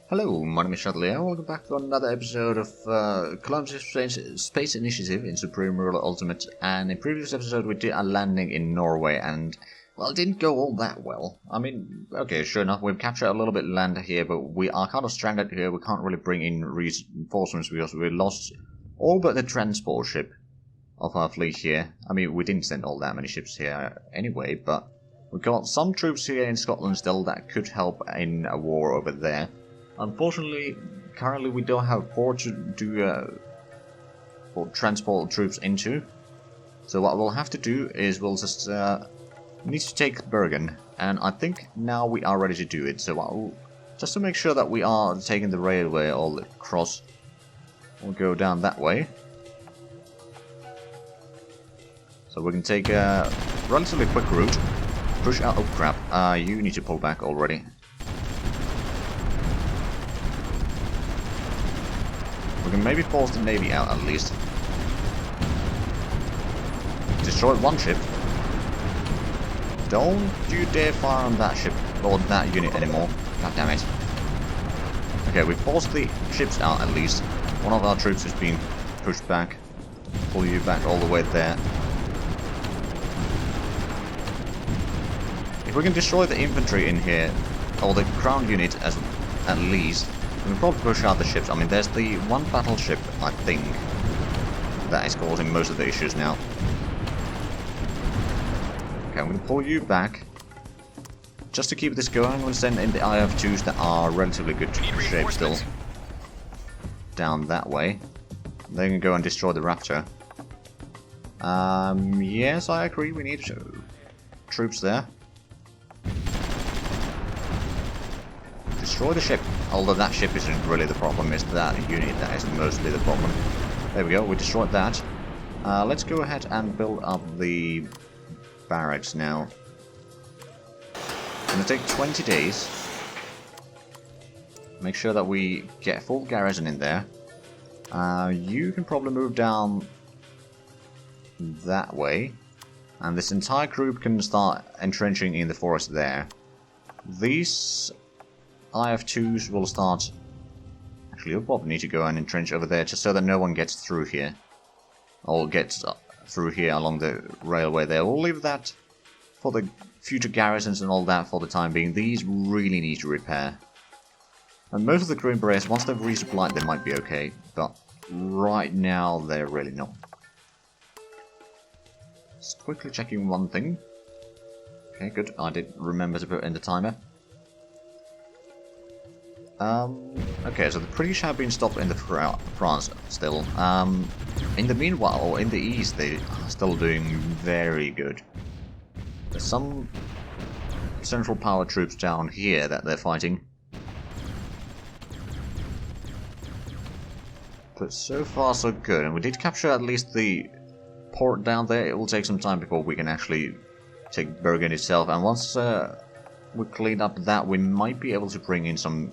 Hello, my name is Shuttley, welcome back to another episode of Colombian Space Initiative in Supreme Ruler Ultimate. And in previous episode we did a landing in Norway and, well, it didn't go all that well. I mean, okay, sure enough, we've captured a little bit of land here, but we are kind of stranded here. We can't really bring in reinforcements because we lost all but the transport ship of our fleet here. I mean, we didn't send all that many ships here anyway, but we got some troops here in Scotland still that could help in a war over there. Unfortunately, currently we don't have a port to do or transport troops into. So what we'll have to do is we'll just need to take Bergen, and I think now we are ready to do it. So just to make sure that we are taking the railway all across, we'll go down that way. So we can take a relatively quick route. Push out. Oh crap! You need to pull back already. We can maybe force the Navy out at least. Destroy one ship. Don't you dare fire on that ship or that unit anymore. God damn it. Okay, we forced the ships out at least. One of our troops is being pushed back. Pull you back all the way there. If we can destroy the infantry in here, or the ground unit at least, we can probably push out the ships. I mean, there's the one battleship, I think, that is causing most of the issues now. Okay, I'm going to pull you back. Just to keep this going, I'm going to send in the IF2s that are relatively good shape still. Down that way. They can go and destroy the Raptor. Yes, I agree, we need troops there. Destroy the ship. Although that ship isn't really the problem, it's that unit that is mostly the problem. There we go, we destroyed that. Let's go ahead and build up the barracks now. It's going to take 20 days. Make sure that we get full garrison in there. You can probably move down that way. And this entire group can start entrenching in the forest there. These IF2s will start... Actually, we'll probably need to go and entrench over there just so that no one gets through here. Or gets through here along the railway there. We'll leave that for the future garrisons and all that for the time being. These really need to repair. And most of the Green Berets, once they've resupplied, they might be okay. But right now, they're really not. Just quickly checking one thing. Okay, good. I did remember to put in the timer. Okay, so the British have been stopped in the France still. In the meanwhile, in the east, they are still doing very good. There's some Central Power troops down here that they're fighting. But so far so good, and we did capture at least the port down there. It will take some time before we can actually take Bergen itself, and once we clean up that, we might be able to bring in some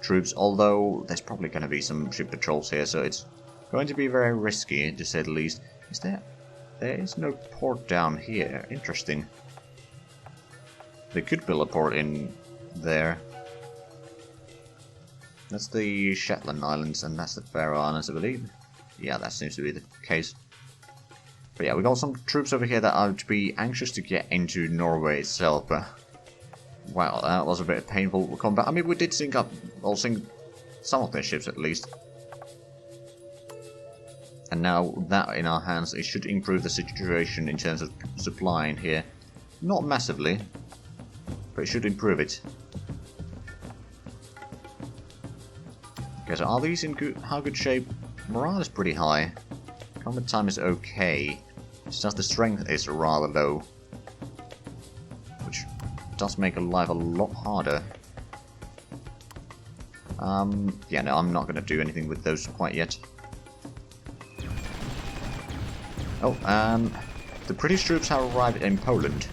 troops, although there's probably going to be some ship patrols here, so it's going to be very risky, to say the least. Is there is no port down here. Interesting. They could build a port in there. That's the Shetland Islands, and that's the Faroe Islands, I believe. Yeah, that seems to be the case. But yeah, we got some troops over here that are to be anxious to get into Norway itself, but wow, that was a bit painful combat. I mean, we did sink some of their ships at least. And now that in our hands, it should improve the situation in terms of supply in here. Not massively, but it should improve it. Okay, so are these in how good shape? Morale is pretty high. Combat time is okay. It's just the strength is rather low. Which does make life a lot harder. Yeah, no, I'm not going to do anything with those quite yet. Oh, the British troops have arrived in Poland.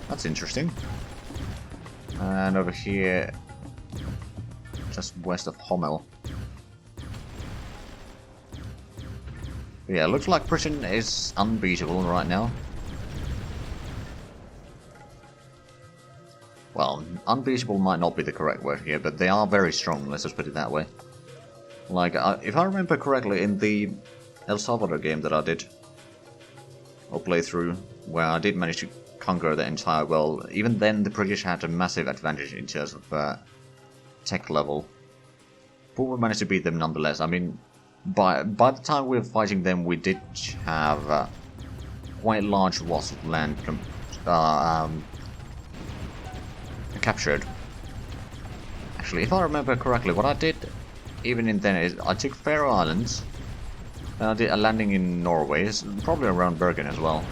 That's interesting. And over here, just west of Hommel. Yeah, looks like Britain is unbeatable right now. Well, unbeatable might not be the correct word here, but they are very strong, let's just put it that way. Like, if I remember correctly, in the El Salvador game that I did, or playthrough, where I did manage to conquer the entire world, even then the British had a massive advantage in terms of tech level. But we managed to beat them nonetheless. I mean, by the time we were fighting them, we did have quite large swaths of land captured. Actually, if I remember correctly, what I did even in then is I took Faroe Islands, and I did a landing in Norway, it's probably around Bergen as well.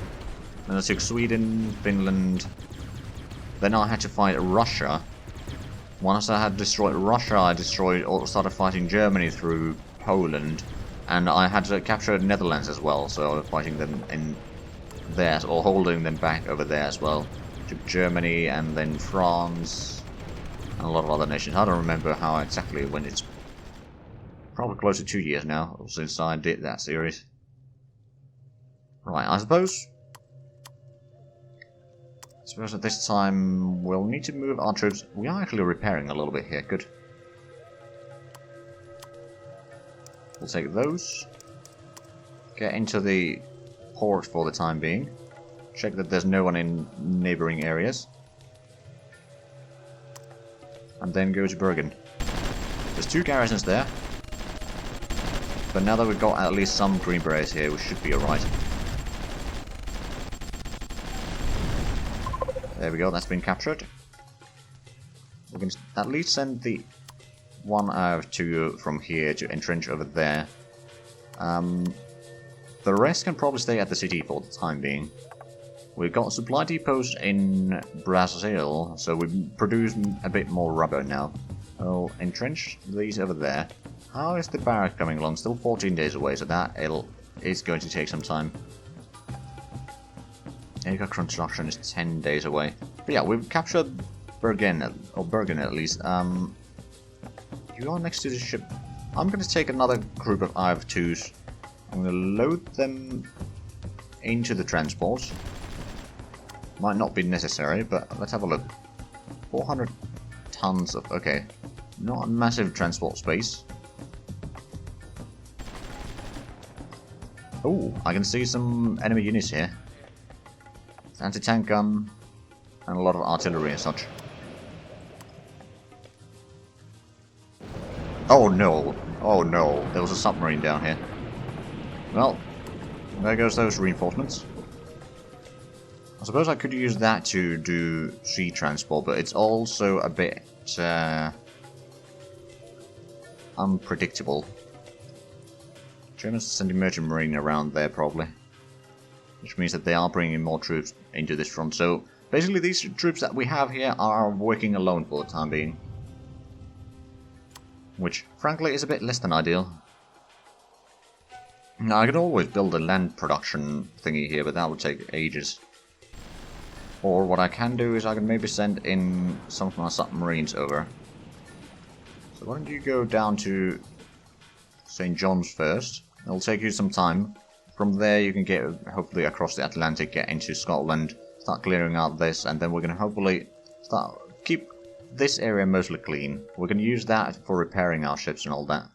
Then I took Sweden, Finland, then I had to fight Russia. Once I had destroyed Russia, I started fighting Germany through Poland, and I had to capture the Netherlands as well, so I was fighting them in there, or holding them back over there as well. Took Germany, and then France, and a lot of other nations. I don't remember how exactly when it's probably close to 2 years now since I did that series. Right, I suppose at this time we'll need to move our troops. We are actually repairing a little bit here, good. We'll take those. Get into the port for the time being. Check that there's no one in neighboring areas. And then go to Bergen. There's 2 garrisons there. But now that we've got at least some Green Berets here, we should be alright. There we go, that's been captured. We can at least send the one out of 2 from here to entrench over there. The rest can probably stay at the city for the time being. We've got supply depots in Brazil, so we produce a bit more rubber now. I'll entrench these over there. How is the barrack coming along? Still 14 days away, so that is going to take some time. Ega construction is 10 days away. But yeah, we've captured Bergen at least. You are next to the ship. I'm going to take another group of IF-2s. I'm going to load them into the transport. Might not be necessary, but let's have a look. 400 tons of... okay. Not a massive transport space. Oh, I can see some enemy units here. Anti-tank gun, and a lot of artillery and such. Oh no! Oh no, there was a submarine down here. Well, there goes those reinforcements. I suppose I could use that to do sea transport, but it's also a bit unpredictable. Germans sending merchant marine around there probably, which means that they are bringing more troops into this front. So basically these troops that we have here are working alone for the time being, which frankly is a bit less than ideal. Now I could always build a land production thingy here, but that would take ages. Or what I can do is I can maybe send in some of my submarines over. So why don't you go down to St. John's first. It'll take you some time. From there you can get hopefully across the Atlantic, get into Scotland, start clearing out this, and then we're going to hopefully keep this area mostly clean. We're going to use that for repairing our ships and all that.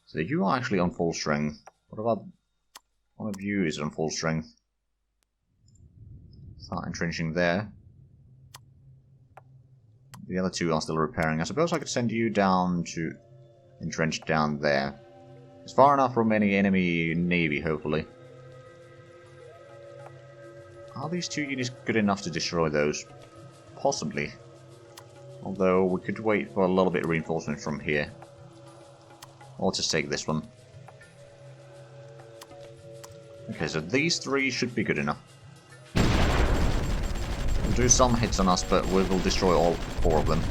So you are actually on full strength. What about one of you is on full strength? Start entrenching there. The other 2 are still repairing. I suppose I could send you down to entrench down there. It's far enough from any enemy navy, hopefully. Are these 2 units good enough to destroy those? Possibly. Although we could wait for a little bit of reinforcement from here. Or just take this one. Okay, so these 3 should be good enough. We'll do some hits on us, but we will destroy all 4 of them.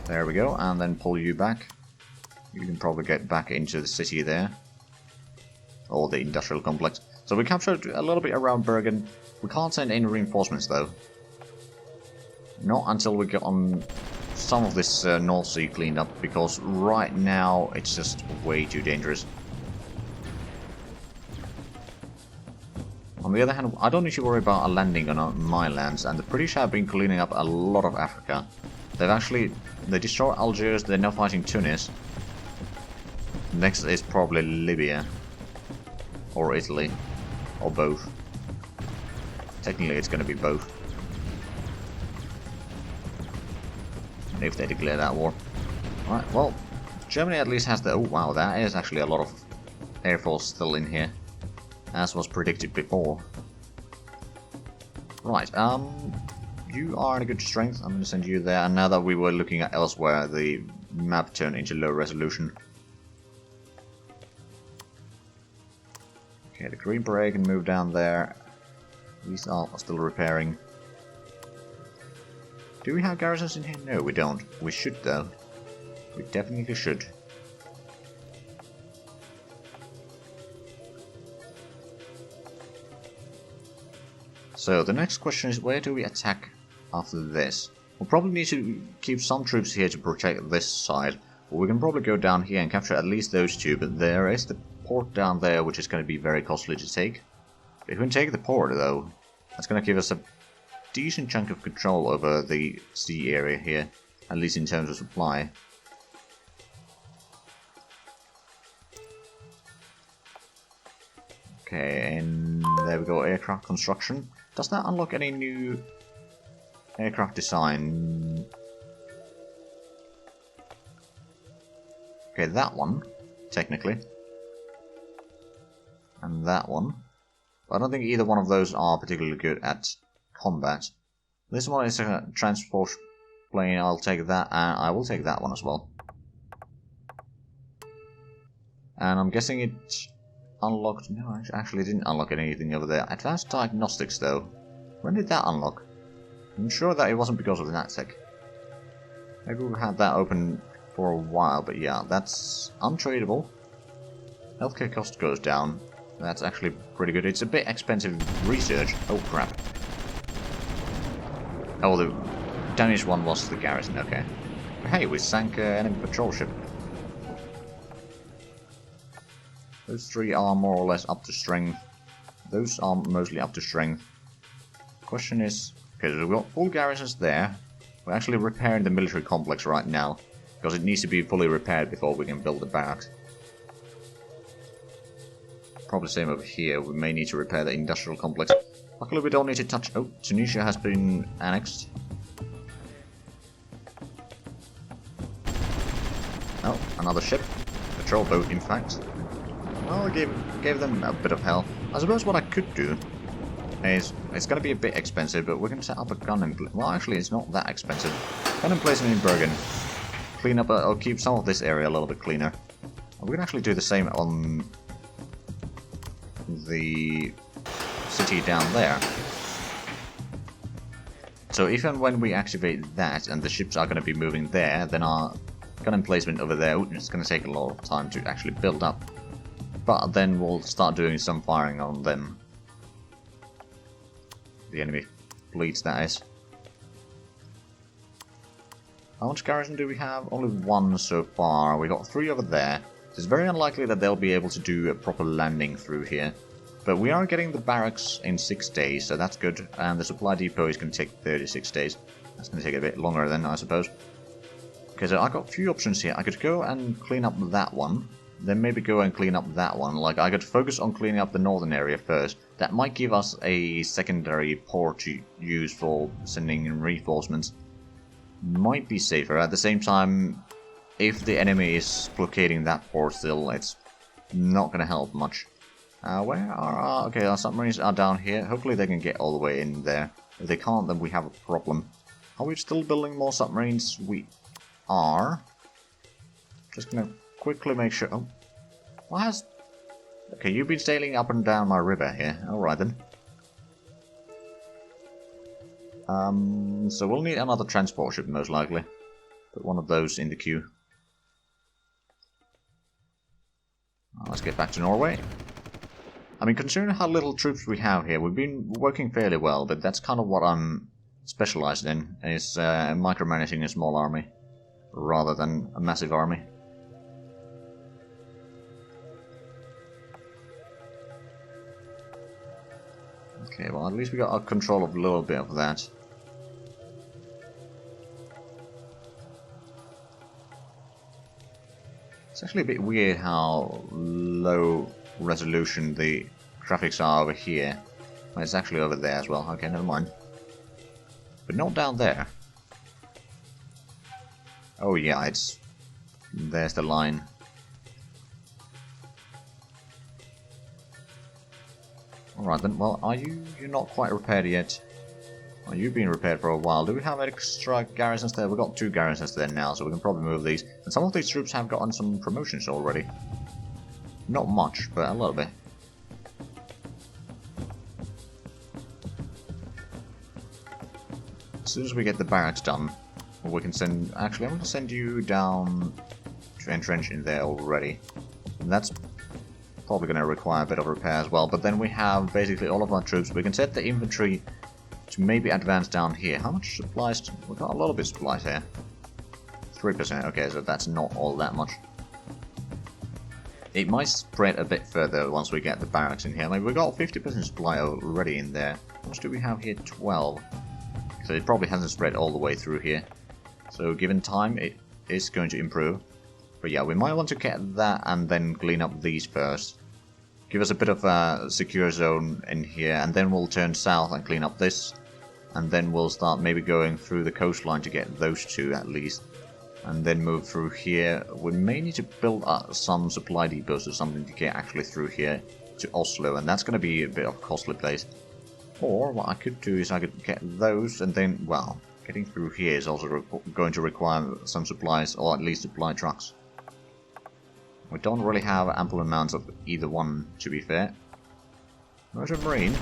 There we go, and then pull you back. You can probably get back into the city there. Or the industrial complex. So we captured a little bit around Bergen. We can't send in reinforcements though. Not until we get on some of this North Sea cleaned up, because right now it's just way too dangerous. I On the other hand, I don't need to worry about a landing on my lands, and the British have been cleaning up a lot of Africa. They destroyed Algiers, they're now fighting Tunis. Next is probably Libya. Or Italy. Or both. Technically it's gonna be both. If they declare that war. Alright, well, Germany at least has the... Oh wow, that is actually a lot of Air Force still in here. As was predicted before. Right, you are in a good strength. I'm gonna send you there. And now that we were looking at elsewhere, the map turned into low resolution. Okay, the Green Beret can move down there. These are still repairing. Do we have garrisons in here? No, we don't. We should, though. We definitely should. So, the next question is, where do we attack after this? We'll probably need to keep some troops here to protect this side. But we can probably go down here and capture at least those two, but there is the port down there, which is going to be very costly to take. If we can take the port, though, that's going to give us a decent chunk of control over the sea area here, at least in terms of supply. Okay, and there we go, aircraft construction. Does that unlock any new aircraft design? Okay, that one, technically. And that one. But I don't think either one of those are particularly good at combat. This one is a transport plane, I'll take that, and I will take that one as well. And I'm guessing it unlocked... No, it actually didn't unlock anything over there. Advanced diagnostics, though. When did that unlock? I'm sure that it wasn't because of the NatSec. Maybe we had that open for a while, but yeah, that's untradeable. Healthcare cost goes down. That's actually pretty good. It's a bit expensive research. Oh, crap. Oh, the Danish one was the garrison, okay. Hey, we sank an enemy patrol ship. Those three are more or less up to strength. Those are mostly up to strength. Question is... Okay, so we've got full garrisons there. We're actually repairing the military complex right now, because it needs to be fully repaired before we can build the barracks. Probably the same over here. We may need to repair the industrial complex. Luckily we don't need to touch... Oh, Tunisia has been annexed. Oh, another ship. Patrol boat, in fact. Well, I gave them a bit of hell. I suppose what I could do is... It's going to be a bit expensive, but we're going to set up a gun and... Well, actually, it's not that expensive. Gun emplacement in Bergen. Clean up... I'll keep some of this area a little bit cleaner. We can actually do the same on... the city down there. So if and when we activate that and the ships are going to be moving there, then our gun emplacement over there, it's going to take a lot of time to actually build up. But then we'll start doing some firing on them. The enemy fleets, that is. How much garrison do we have? Only one so far. We got 3 over there. It's very unlikely that they'll be able to do a proper landing through here. But we are getting the barracks in 6 days, so that's good. And the supply depot is going to take 36 days. That's going to take a bit longer then, I suppose. Okay, so I got a few options here. I could go and clean up that one. Then maybe go and clean up that one. Like, I could focus on cleaning up the northern area first. That might give us a secondary port to use for sending in reinforcements. Might be safer. At the same time, if the enemy is blockading that port still, it's not going to help much. Where are our... Okay, our submarines are down here. Hopefully they can get all the way in there. If they can't, then we have a problem. Are we still building more submarines? We are. Just going to quickly make sure... Oh, what has... Okay, you've been sailing up and down my river here. Alright then. So we'll need another transport ship, most likely. Put one of those in the queue. Let's get back to Norway. I mean, considering how little troops we have here, we've been working fairly well, but that's kind of what I'm specialized in, is micromanaging a small army, rather than a massive army. Okay, well at least we got a control of a little bit of that. It's actually a bit weird how low resolution the graphics are over here. Well, it's actually over there as well. Okay, never mind. But not down there. Oh yeah, it's... There's the line. Alright then, well, are you... You're not quite repaired yet. Well, you've been repaired for a while. Do we have extra garrisons there? We've got 2 garrisons there now, so we can probably move these. And some of these troops have gotten some promotions already. Not much, but a little bit. As soon as we get the barracks done, we can send... Actually, I'm going to send you down to entrench in there already. And that's probably going to require a bit of repair as well. But then we have basically all of our troops. We can set the infantry to maybe advance down here. How much supplies? We've got a little bit of supplies here. 3%, okay, so that's not all that much. It might spread a bit further once we get the barracks in here. Like, we've got 50% supply already in there. How much do we have here? 12. So it probably hasn't spread all the way through here. So given time, it is going to improve. But yeah, we might want to get that and then clean up these first. Give us a bit of a secure zone in here, and then we'll turn south and clean up this. And then we'll start maybe going through the coastline to get those 2 at least. And then move through here. We may need to build up some supply depots or something to get actually through here to Oslo. And that's going to be a bit of a costly place. Or what I could do is I could get those and then, well, getting through here is also going to require some supplies, or at least supply trucks. We don't really have ample amounts of either one, to be fair. Motor Marine?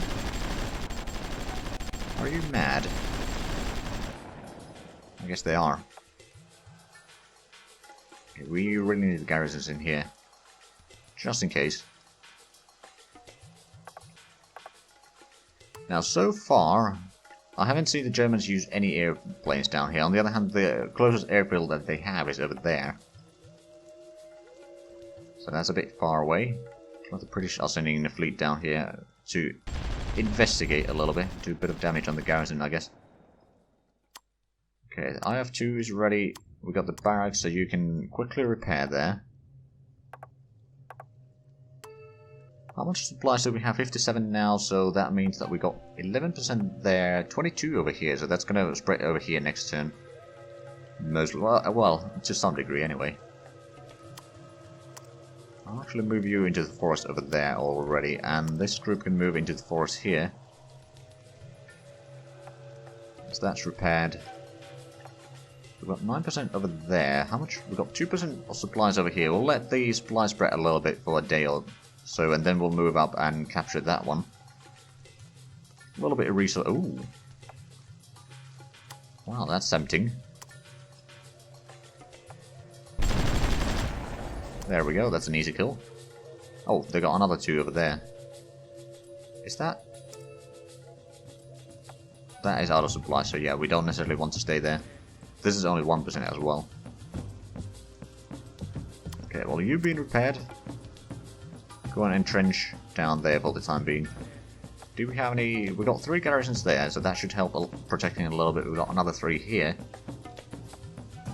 Are you mad? I guess they are. Okay, we really need the garrisons in here. Just in case. Now, so far, I haven't seen the Germans use any airplanes down here. On the other hand, the closest airfield that they have is over there. So that's a bit far away. But the British are sending the fleet down here to investigate a little bit, do a bit of damage on the garrison, I guess. Okay, the IF-2 is ready. We got the barracks, so you can quickly repair there. How much supplies do we have? 57 now, so that means that we got 11% there, 22 over here, so that's going to spread over here next turn. Mostly, well, to some degree anyway. I'll actually move you into the forest over there already, and this group can move into the forest here. So that's repaired. We've got 9% over there. How much? We've got 2% of supplies over here. We'll let the supplies spread a little bit for a day or so, and then we'll move up and capture that one. A little bit of resource. Ooh. Wow, that's tempting. There we go, that's an easy kill. Oh, they got another 2 over there. Is that... That is out of supply, so yeah, we don't necessarily want to stay there. This is only 1% as well. Okay, well, you've been repaired. Go and entrench down there for the time being. Do we have any... We got 3 garrisons there, so that should help protecting a little bit. We've got another 3 here.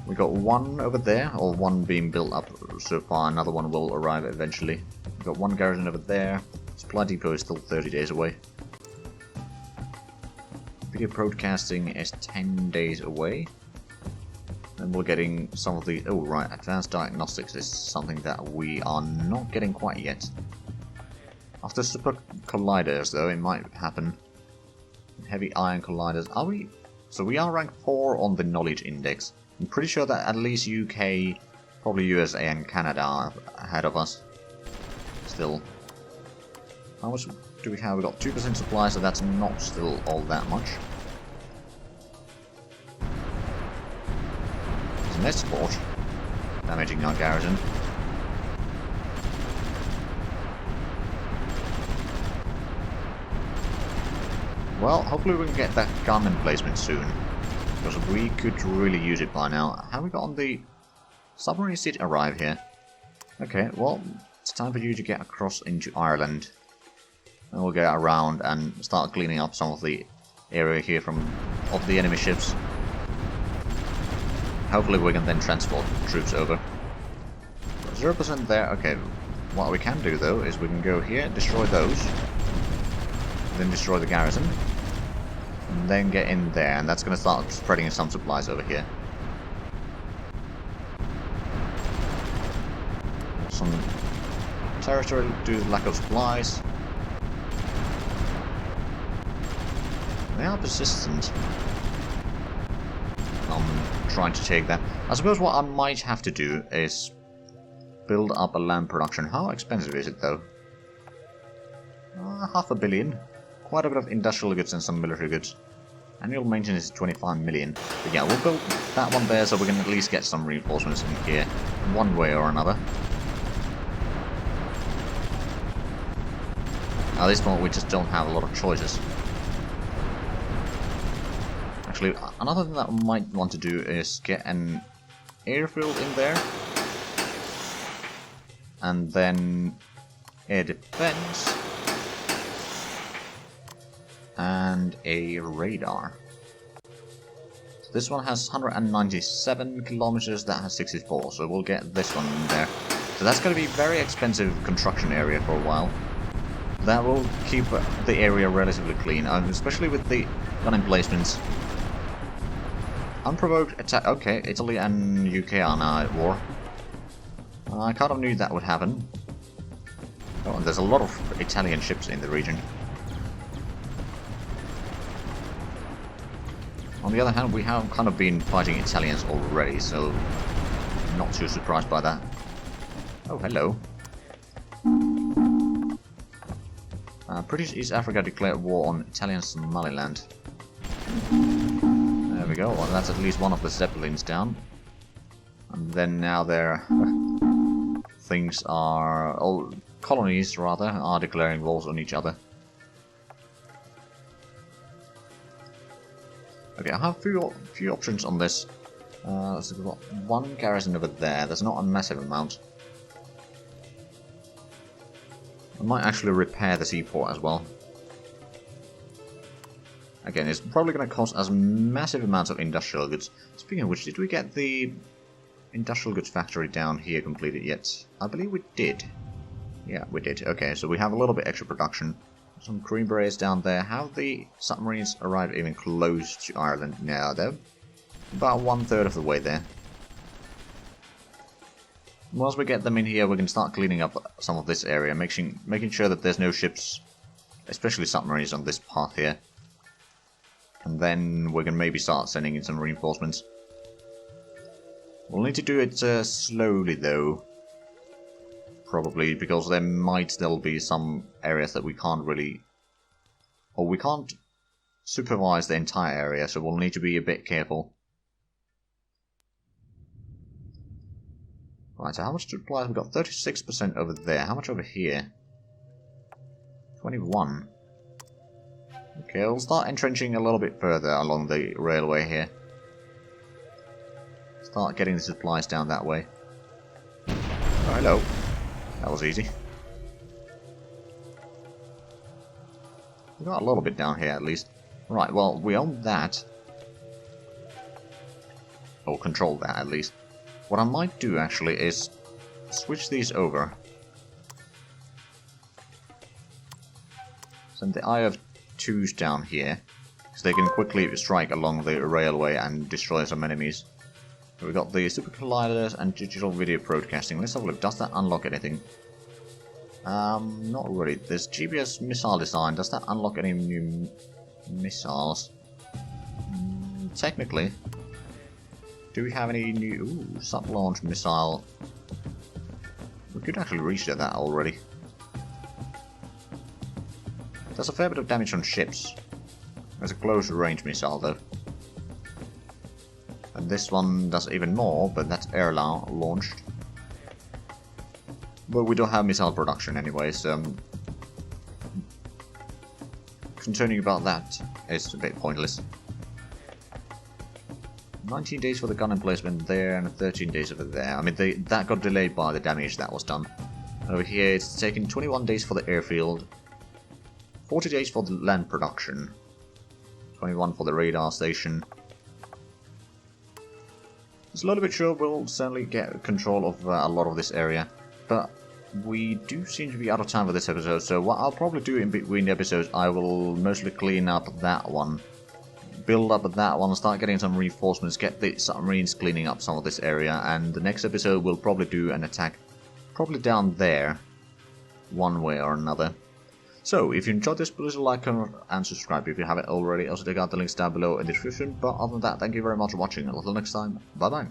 We got 1 over there, or 1 being built up so far. Another one will arrive eventually. We've got 1 garrison over there. Supply depot is still 30 days away. Video broadcasting is 10 days away. And we're getting some of the... Oh, right, advanced diagnostics is something that we are not getting quite yet. After super colliders, though, it might happen. Heavy iron colliders. Are we... So we are ranked 4 on the knowledge index. I'm pretty sure that at least UK, probably USA and Canada are ahead of us. Still. How much do we have? We got 2% supply, so that's not still all that much. There's an escort damaging our garrison. Well, hopefully we can get that gun emplacement soon. Because we could really use it by now. Have we got on the... Submarines did arrive here. Okay, well, it's time for you to get across into Ireland. And we'll get around and start cleaning up some of the area here of the enemy ships. Hopefully we can then transport troops over. 0% there. Okay, what we can do though is we can go here, destroy those, then destroy the garrison, and then get in there, and that's going to start spreading some supplies over here. Some territory due to the lack of supplies. They are persistent. I'm trying to take that. I suppose what I might have to do is build up a land production. How expensive is it though? $500 million. Quite a bit of industrial goods and some military goods. Annual maintenance is 25 million. But yeah, we'll build that one there so we can at least get some reinforcements in here, one way or another. At this point we just don't have a lot of choices. Actually, another thing that we might want to do is get an airfield in there. And then air defense. And a radar. So this one has 197 kilometers, that has 64, so we'll get this one in there. So that's going to be a very expensive construction area for a while. That will keep the area relatively clean, especially with the gun emplacements. Unprovoked attack. Okay, Italy and UK are now at war. I kind of knew that would happen. Oh, and there's a lot of Italian ships in the region. On the other hand, we have kind of been fighting Italians already, so not too surprised by that. Oh, hello. British East Africa declared war on Italian Somaliland. There we go, well, that's at least one of the Zeppelins down. And then now their things are... all colonies, rather, are declaring wars on each other. Okay, I have a few options on this. So we've got one garrison over there, there's not a massive amount. I might actually repair the seaport as well. Again, it's probably going to cost us massive amounts of industrial goods. Speaking of which, did we get the industrial goods factory down here completed yet? I believe we did. Yeah, we did. Okay, so we have a little bit extra production. Some Green Berets down there. Have the submarines arrived even close to Ireland now, though? About 1/3 of the way there. Once we get them in here, we can start cleaning up some of this area, making sure that there's no ships, especially submarines, on this path here. And then we can maybe start sending in some reinforcements. We'll need to do it slowly, though. Probably, because there might still be some areas that we can't really... or we can't supervise the entire area, so we'll need to be a bit careful. Right, so how much supplies? We've got 36% over there. How much over here? 21. Okay, we'll start entrenching a little bit further along the railway here. Start getting the supplies down that way. Oh, hello. That was easy. We got a little bit down here at least. Right, well, we own that. Or control that at least. What I might do actually is switch these over. Send the IF-2s down here, because they can quickly strike along the railway and destroy some enemies. So we got the super colliders and digital video broadcasting. Let's have a look. Does that unlock anything? Not really. This GPS missile design. Does that unlock any new missiles? Technically. Do we have any new... ooh, sub-launch missile. We could actually reach that already. Does a fair bit of damage on ships. There's a close range missile though. And this one does even more, but that's air launched. But we don't have missile production anyway, so... continuing about that is a bit pointless. 19 days for the gun emplacement there, and 13 days over there. I mean, that got delayed by the damage that was done. Over here, it's taken 21 days for the airfield. 40 days for the land production. 21 for the radar station. Slowly but sure we'll certainly get control of a lot of this area, but we do seem to be out of time for this episode, so what I'll probably do in between the episodes, I will mostly clean up that one, build up that one, start getting some reinforcements, get the submarines cleaning up some of this area, and the next episode we'll probably do an attack, probably down there, one way or another. So, if you enjoyed this, please like, comment, and subscribe if you haven't already. Also, check out the links down below in the description. But other than that, thank you very much for watching. Until next time, bye bye.